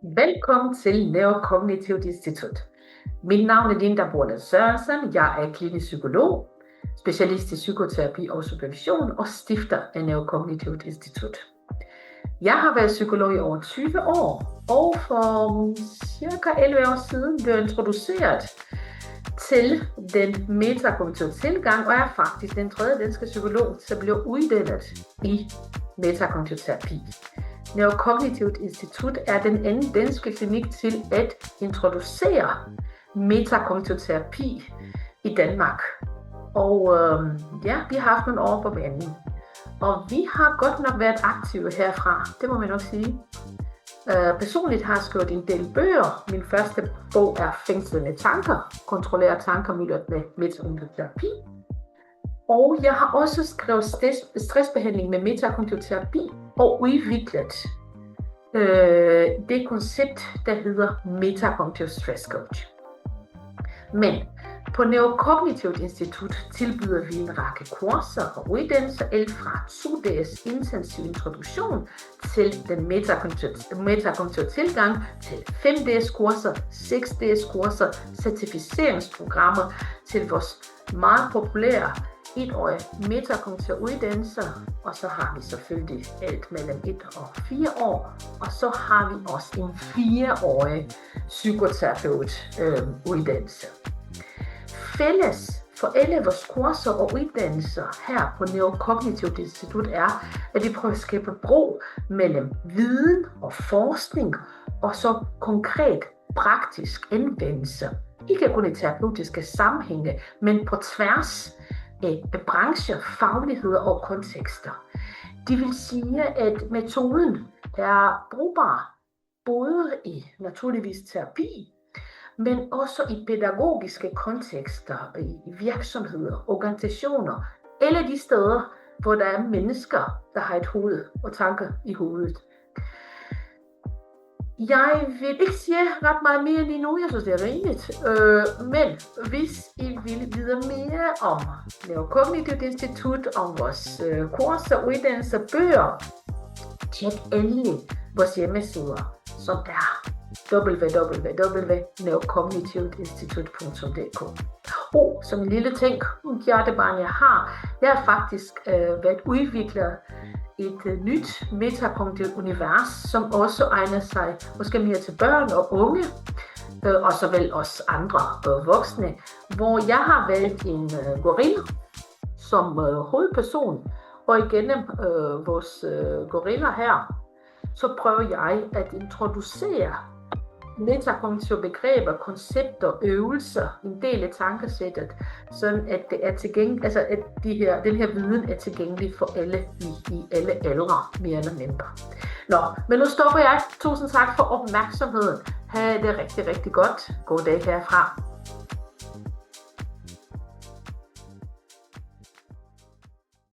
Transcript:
Velkommen til Neurokognitivt Institut. Mit navn er Linda Borland Sørensen. Jeg er klinisk psykolog, specialist i psykoterapi og supervision og stifter af Neurokognitivt Institut. Jeg har været psykolog i over 20 år, og for cirka 11 år siden blev jeg introduceret til den metakognitive tilgang, og er faktisk den tredje danske psykolog, som blev uddannet i metakognitiv terapi. Neurokognitivt Institut er den anden danske klinik til at introducere metakognitiv terapi i Danmark. Og vi har haft nogle år på banen. Og vi har godt nok været aktive herfra, det må man nok sige. Personligt har jeg skrevet en del bøger. Min første bog er Fængslende tanker, kontrollere tanker med metakognitiv terapi. Og jeg har også skrevet stressbehandling med metakognitiv terapi og udviklet det koncept, der hedder metakognitiv stress coach. Men på Neurokognitivt Institut tilbyder vi en række kurser og uddannelser, alt fra 2 dages intensiv introduktion til den metakognitive tilgang, til 5 dages kurser, 6 dages kurser, certificeringsprogrammer, til vores meget populære 1-årige metakognitive uddannelser, og så har vi selvfølgelig alt mellem 1 og 4 år, og så har vi også en 4-årig psykoterapeut uddannelse. Fælles for alle vores kurser og uddannelser her på Neurokognitivt Institut er, at vi prøver at skabe bro mellem viden og forskning, og så konkret praktisk anvendelse. Ikke kun i terapeutiske sammenhænge, men på tværs af brancher, fagligheder og kontekster. Det vil sige, at metoden er brugbar både i naturligvis terapi, men også i pædagogiske kontekster, i virksomheder, organisationer, eller de steder, hvor der er mennesker, der har et hoved og tanker i hovedet. Jeg vil ikke sige ret meget mere lige nu, jeg synes det er rimeligt, men hvis I vil vide mere om Neurokognitivt Institut, om vores kurser, uddannelser, bøger, tjek endelig vores hjemmesider, som er www.neurokognitivtinstitut.dk. Som en lille ting, hjertebarn jeg har faktisk været udviklet et nyt metakognitivt univers, som også egner sig måske mere til børn og unge, og så vel også andre voksne, hvor jeg har valgt en gorilla som hovedperson, og igennem vores gorilla her, så prøver jeg at introducere metakognitive begreber, koncepter, øvelser, en del af tankesættet, sådan at det er tilgængeligt, altså at den her viden er tilgængelig for alle i alle aldre, mere eller mindre. Men nu stopper jeg. Tusind tak for opmærksomheden. Ha' det rigtig, rigtig godt. God dag herfra.